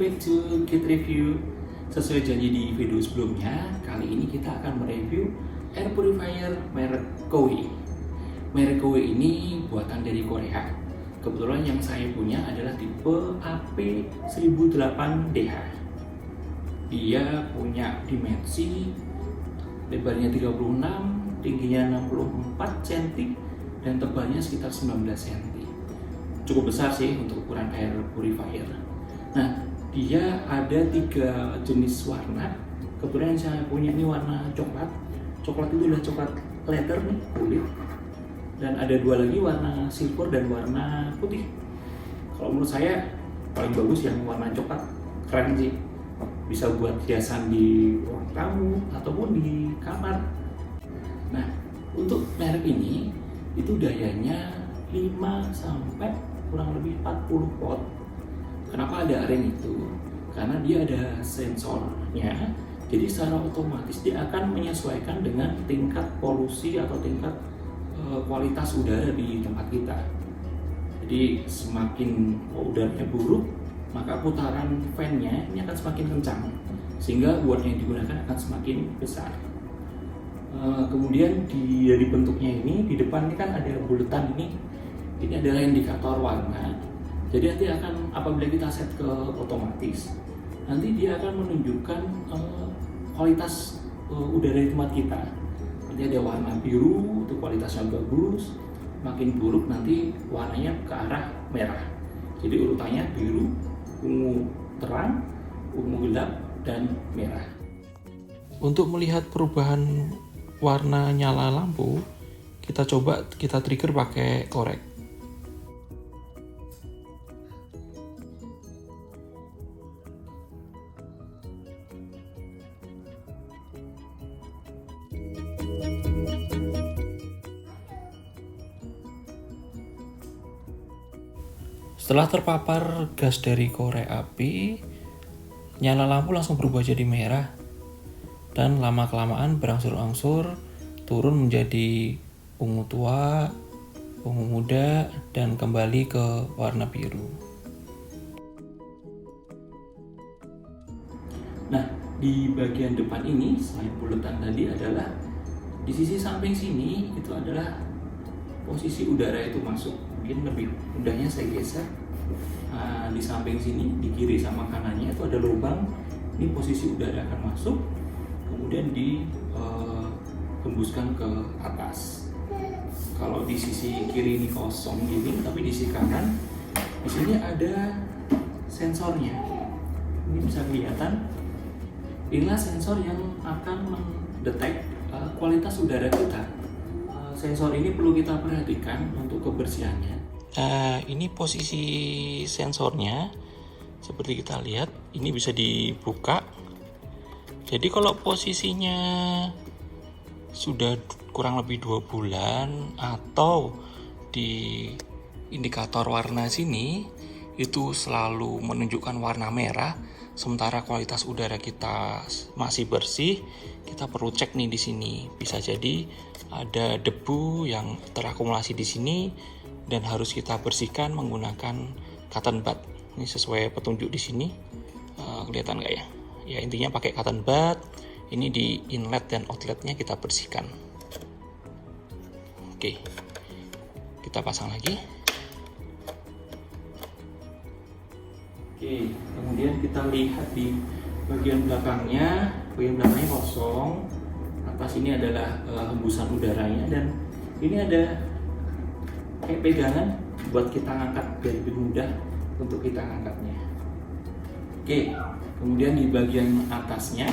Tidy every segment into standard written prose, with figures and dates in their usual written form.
back to Kit Review. Sesuai janji di video sebelumnya, kali ini kita akan mereview air purifier merek Koe. Merek Koe ini buatan dari Korea. Kebetulan yang saya punya adalah tipe AP1008DH. Dia punya dimensi lebarnya 36, tingginya 64 cm, dan tebalnya sekitar 19 cm. Cukup besar sih untuk ukuran air purifier. Nah, dia ada 3 jenis warna. Kebetulan yang saya punya ini warna coklat. Coklat itu adalah coklat leather nih, kulit. Dan ada 2 lagi, warna silver dan warna putih. Kalau menurut saya paling bagus yang warna coklat, keren sih. Bisa buat hiasan di ruang tamu ataupun di kamar. Nah, untuk merek ini itu dayanya 5 sampai kurang lebih 40 watt. Kenapa ada range itu? Karena dia ada sensornya, jadi secara otomatis dia akan menyesuaikan dengan tingkat polusi atau tingkat kualitas udara di tempat kita. Jadi semakin udaranya buruk, maka putaran fan-nya ini akan semakin kencang, sehingga watt yang digunakan akan semakin besar. Kemudian dari bentuknya ini, di depan ini kan ada buletan ini adalah indikator warna. Jadi nanti akan, apabila kita set ke otomatis, nanti dia akan menunjukkan kualitas udara di tempat kita. Jadi ada warna biru, itu kualitasnya bagus. Makin buruk nanti warnanya ke arah merah. Jadi urutannya biru, ungu terang, ungu gelap, dan merah. Untuk melihat perubahan warna nyala lampu, kita trigger pakai korek. Setelah terpapar gas dari korek api, nyala lampu langsung berubah jadi merah, dan lama-kelamaan berangsur-angsur turun menjadi ungu tua, ungu muda, dan kembali ke warna biru. Nah, di bagian depan ini, selain buletan tadi, adalah di sisi samping sini itu adalah posisi udara itu masuk. Mungkin lebih mudahnya saya geser. Di samping sini, di kiri sama kanannya itu ada lubang. Ini posisi udara akan masuk, kemudian dihembuskan ke atas. Kalau di sisi kiri ini kosong gini, tapi di sisi kanan, di sini ada sensornya. Ini bisa kelihatan. Inilah sensor yang akan mendetek kualitas udara kita. Sensor ini perlu kita perhatikan untuk kebersihannya. Ini posisi sensornya. Seperti kita lihat, ini bisa dibuka. Jadi kalau posisinya sudah kurang lebih 2 bulan atau di indikator warna sini itu selalu menunjukkan warna merah, sementara kualitas udara kita masih bersih, kita perlu cek nih di sini. Bisa jadi ada debu yang terakumulasi di sini dan harus kita bersihkan menggunakan cotton bud. Ini sesuai petunjuk di sini. Kelihatan nggak ya? Ya, intinya pakai cotton bud. Ini di inlet dan outletnya kita bersihkan. Oke, kita pasang lagi. Oke, kemudian kita lihat di bagian belakangnya kosong. Atas ini adalah hembusan udaranya, dan ini ada kayak pegangan buat kita ngangkat biar lebih mudah untuk kita ngangkatnya. Oke, kemudian di bagian atasnya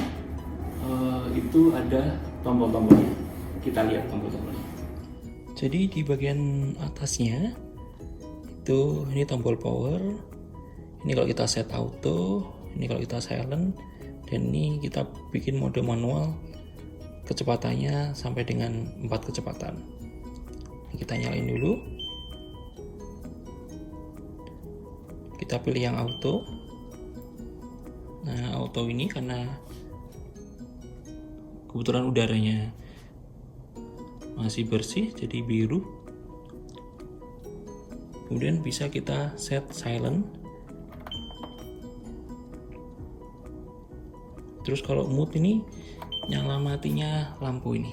itu ada tombol-tombolnya. Kita lihat tombol-tombolnya. Jadi di bagian atasnya itu ini tombol power. Ini kalau kita set auto, ini kalau kita silent, dan ini kita bikin mode manual. Kecepatannya sampai dengan 4 kecepatan. Kita nyalain dulu. Kita pilih yang auto. Nah, auto ini karena kebetulan udaranya masih bersih, jadi biru. Kemudian bisa kita set silent. Terus kalau mode ini nyala matinya lampu ini.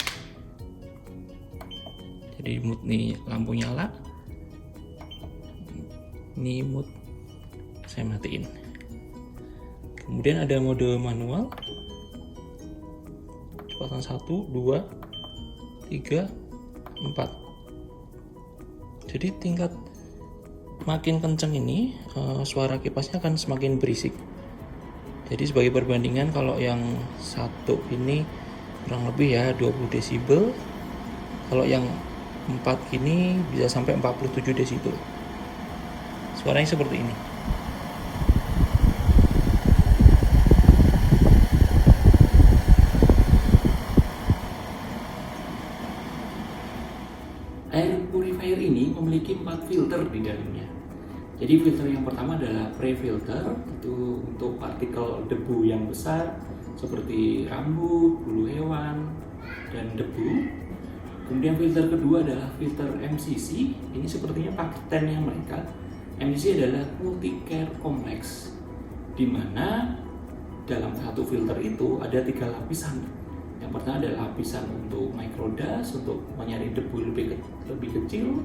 Jadi mode nih lampu nyala, ini mode saya matiin. Kemudian ada mode manual, kecepatan 1, 2, 3, 4. Jadi tingkat makin kenceng ini suara kipasnya akan semakin berisik. Jadi sebagai perbandingan, kalau yang satu ini kurang lebih ya 20 desibel, kalau yang 4 ini bisa sampai 47 desibel. Suaranya seperti ini. Air purifier ini memiliki 4 filter di dalamnya. Jadi filter yang pertama adalah pre-filter, itu untuk partikel debu yang besar seperti rambut, bulu hewan, dan debu. Kemudian filter kedua adalah filter MCC, ini sepertinya patennya mereka. MCC adalah multi care complex, di mana dalam satu filter itu ada 3 lapisan. Yang pertama adalah lapisan untuk microdust, untuk menyaring debu lebih kecil.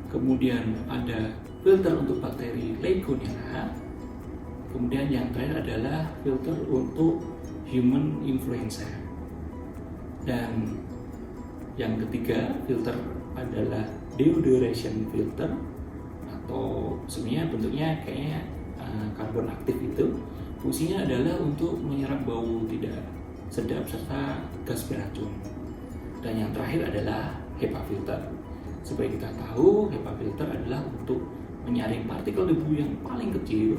Kemudian ada filter untuk bakteri Legionella. Kemudian yang terakhir adalah filter untuk human influenza. Dan yang ketiga filter adalah deodorization filter, atau sebenarnya bentuknya kayaknya karbon aktif itu. Fungsinya adalah untuk menyerap bau tidak sedap serta gas beracun. Dan yang terakhir adalah HEPA filter. Seperti kita tahu, HEPA filter adalah untuk menyaring partikel debu yang paling kecil,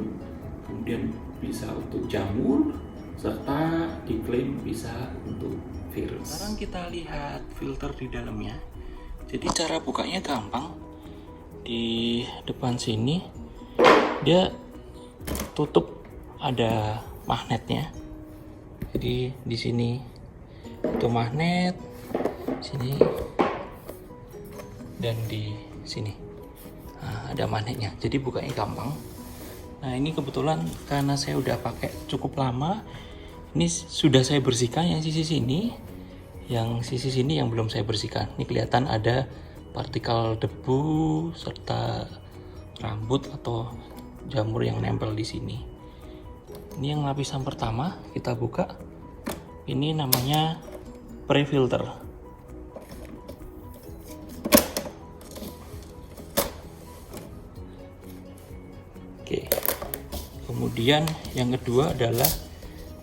kemudian bisa untuk jamur, serta diklaim bisa untuk virus. Sekarang kita lihat filter di dalamnya. Jadi cara bukanya gampang. Di depan sini dia tutup, ada magnetnya. Jadi di sini itu magnet, sini dan di sini ada magnetnya. Jadi bukanya gampang. Nah ini kebetulan karena saya udah pakai cukup lama, ini sudah saya bersihkan yang sisi sini, yang sisi sini yang belum saya bersihkan. Ini kelihatan ada partikel debu serta rambut atau jamur yang nempel di sini. Ini yang lapisan pertama, kita buka. Ini namanya pre-filter. Oke. Kemudian yang kedua adalah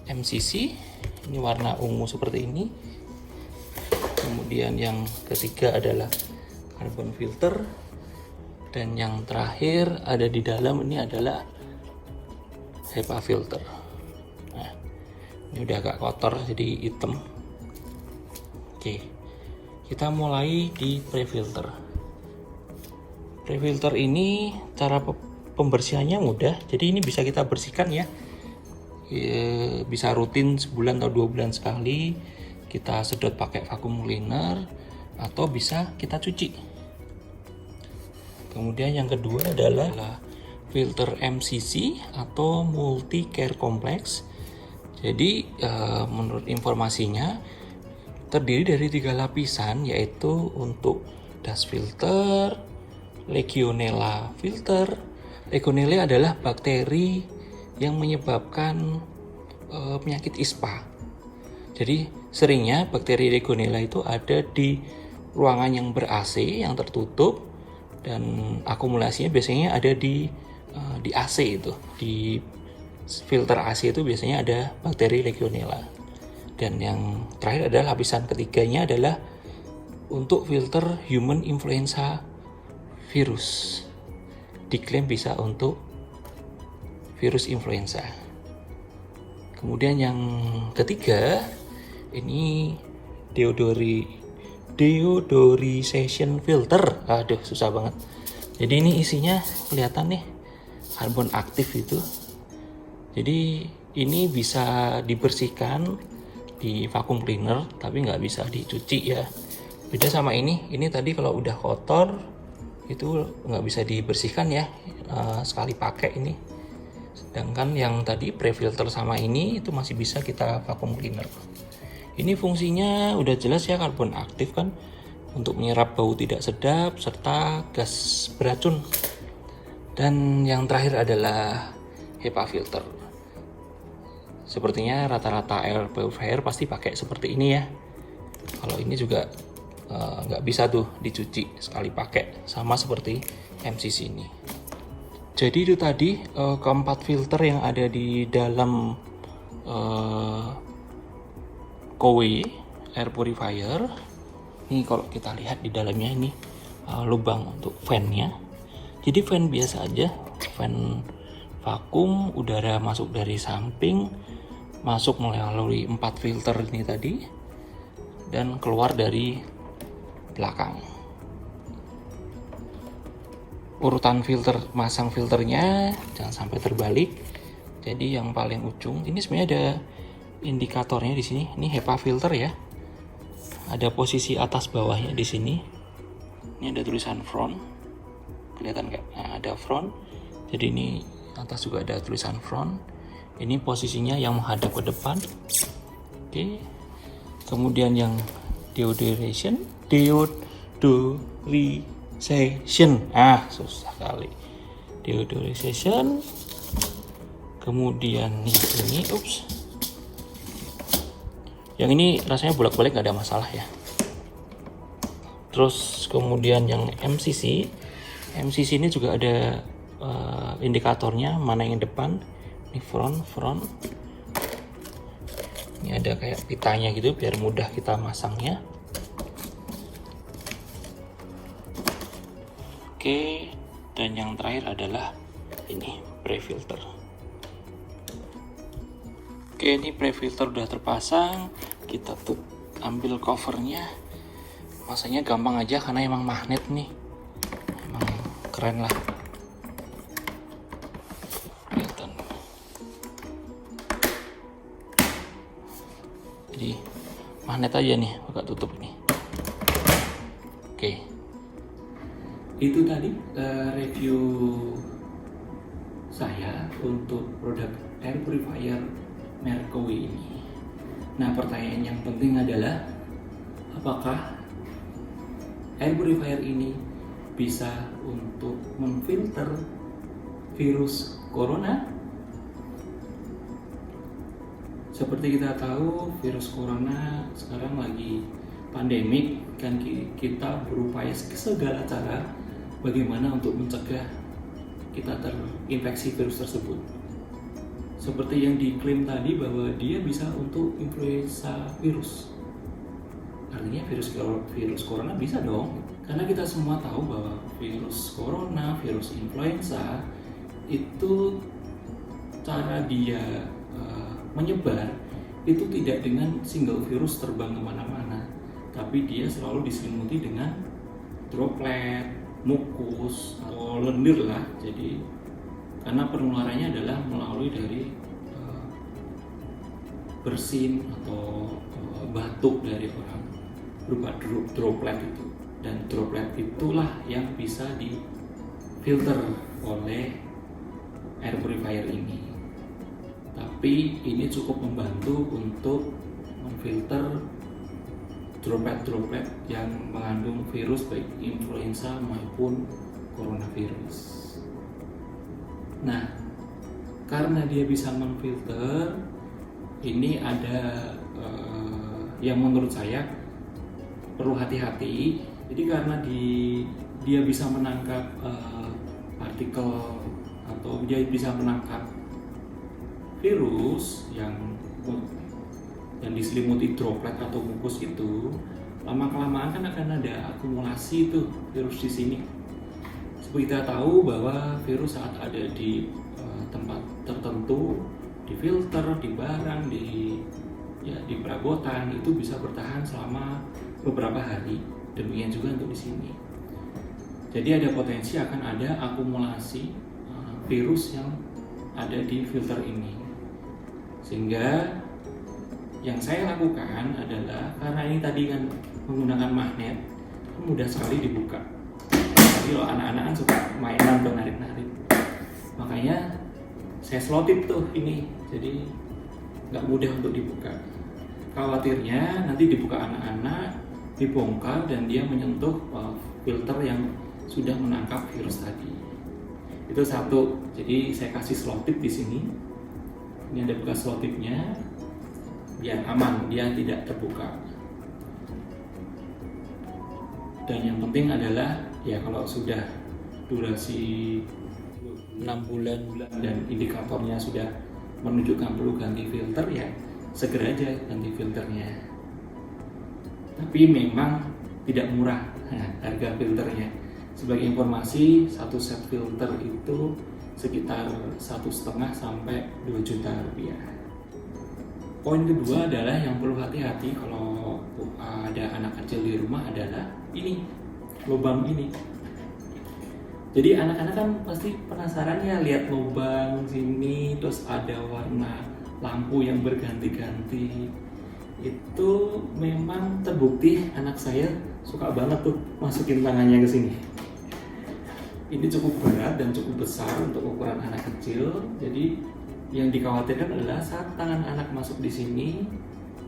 MCC. Ini warna ungu seperti ini. Kemudian yang ketiga adalah carbon filter. Dan yang terakhir ada di dalam ini adalah HEPA filter. Nah, ini udah agak kotor jadi hitam. Oke, kita mulai di pre-filter. Pre-filter ini cara pembersihannya mudah, jadi ini bisa kita bersihkan ya. Bisa rutin sebulan atau 2 bulan sekali. Kita sedot pakai vacuum cleaner atau bisa kita cuci. Kemudian yang kedua adalah filter MCC atau multi care complex. Jadi menurut informasinya terdiri dari 3 lapisan, yaitu untuk dust filter, Legionella filter. Legionella adalah bakteri yang menyebabkan penyakit ISPA. Jadi seringnya bakteri Legionella itu ada di ruangan yang ber-AC, yang tertutup, dan akumulasinya biasanya ada di AC itu. Di filter AC itu biasanya ada bakteri Legionella. Dan yang terakhir adalah lapisan ketiganya adalah untuk filter human influenza virus. Diklaim bisa untuk virus influenza. Kemudian yang ketiga ini deodorization filter. Aduh, susah banget. Jadi ini isinya kelihatan nih, karbon aktif itu. Jadi ini bisa dibersihkan di vacuum cleaner, tapi nggak bisa dicuci ya. Beda sama ini tadi kalau udah kotor itu nggak bisa dibersihkan ya, sekali pakai ini. Sedangkan yang tadi pre-filter sama ini itu masih bisa kita vacuum cleaner. Ini fungsinya udah jelas ya, karbon aktif kan, untuk menyerap bau tidak sedap serta gas beracun. Dan yang terakhir adalah HEPA filter. Sepertinya rata-rata air purifier pasti pakai seperti ini ya. Kalau ini juga nggak bisa tuh dicuci sekali pakai, sama seperti MCC ini. Jadi itu tadi keempat filter yang ada di dalam Kowi air purifier. Ini kalau kita lihat di dalamnya ini lubang untuk fan-nya. Jadi fan biasa aja, fan vakum, udara masuk dari samping, masuk melalui 4 filter ini tadi, dan keluar dari belakang. Urutan filter, masang filternya jangan sampai terbalik. Jadi yang paling ujung ini sebenarnya ada indikatornya di sini. Ini HEPA filter ya. Ada posisi atas bawahnya di sini. Ini ada tulisan front. Kelihatan nggak? Nah, ada front. Jadi ini atas juga ada tulisan front. Ini posisinya yang menghadap ke depan. Oke. Kemudian yang deodorization. Susah kali. Deodorization. Kemudian ini, yang ini rasanya bolak-balik nggak ada masalah ya. Terus kemudian yang MCC ini juga ada indikatornya, mana yang depan. Ini front. Ini ada kayak pitanya gitu biar mudah kita masangnya. Oke, dan yang terakhir adalah ini pre-filter. Oke, ini pre-filter udah terpasang. Kita tuh ambil covernya. Masanya gampang aja karena emang magnet nih. Emang keren lah. Kelihatan. Jadi magnet aja nih, buka tutup nih. Oke. Itu tadi review saya untuk produk air purifier merek Kowi ini. Nah, pertanyaan yang penting adalah apakah air purifier ini bisa untuk memfilter virus corona? Seperti kita tahu, virus corona sekarang lagi pandemik, kan kita berupaya segala cara bagaimana untuk mencegah kita terinfeksi virus tersebut. Seperti yang diklaim tadi bahwa dia bisa untuk influenza virus. Artinya virus corona bisa dong. Karena kita semua tahu bahwa virus corona, virus influenza itu cara dia menyebar itu tidak dengan single virus terbang kemana-mana, tapi dia selalu diselimuti dengan droplet, mukus, atau lendir lah. Jadi karena penularannya adalah melalui dari bersin atau batuk dari orang berupa droplet itu, dan droplet itulah yang bisa difilter oleh air purifier ini. Tapi ini cukup membantu untuk memfilter droplet-droplet yang mengandung virus baik influenza maupun coronavirus. Nah, karena dia bisa memfilter, ini ada yang menurut saya perlu hati-hati. Jadi karena dia bisa menangkap partikel atau dia bisa menangkap virus yang diselimuti droplet atau mukus itu, lama-kelamaan kan akan ada akumulasi tuh virus di sini. Seperti kita tahu bahwa virus saat ada di tempat tertentu, di filter, di barang, di perabotan, itu bisa bertahan selama beberapa hari. Demikian juga untuk di sini. Jadi ada potensi akan ada akumulasi virus yang ada di filter ini. Sehingga yang saya lakukan adalah, karena ini tadi kan menggunakan magnet, mudah sekali dibuka. Jadi lo anak-anak kan suka mainan atau narik-narik. Makanya saya selotip tuh ini, jadi nggak mudah untuk dibuka. Khawatirnya nanti dibuka anak-anak, dibongkar dan dia menyentuh filter yang sudah menangkap virus tadi. Itu satu. Jadi saya kasih selotip di sini. Ini ada bekas selotipnya, biar aman, dia tidak terbuka. Dan yang penting adalah ya kalau sudah durasi 6 bulan dan indikatornya sudah menunjukkan perlu ganti filter, ya segera aja ganti filternya. Tapi memang tidak murah harga filternya. Sebagai informasi, satu set filter itu sekitar 1,5 sampai 2 juta rupiah. Poin kedua adalah yang perlu hati-hati kalau ada anak kecil di rumah adalah ini, lubang ini. Jadi anak-anak kan pasti penasaran ya lihat lubang sini, terus ada warna lampu yang berganti-ganti. Itu memang terbukti anak saya suka banget tuh masukin tangannya ke sini. Ini cukup berat dan cukup besar untuk ukuran anak kecil. Jadi yang dikhawatirkan adalah saat tangan anak masuk di sini,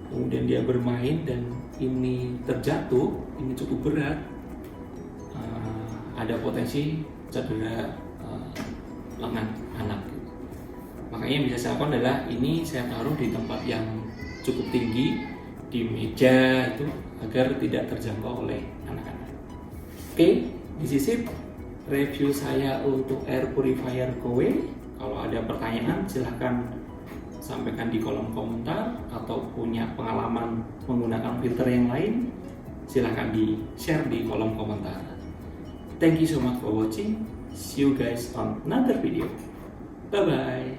kemudian dia bermain dan ini terjatuh, ini cukup berat. Ada potensi cedera lengan anak. Makanya yang bisa saya lakukan adalah ini saya taruh di tempat yang cukup tinggi, di meja itu, agar tidak terjangkau oleh anak-anak. Oke, disisip review saya untuk air purifier Kowe. Kalau ada pertanyaan silahkan sampaikan di kolom komentar, atau punya pengalaman menggunakan filter yang lain silahkan di share di kolom komentar. Thank you so much for watching. See you guys on another video. Bye bye.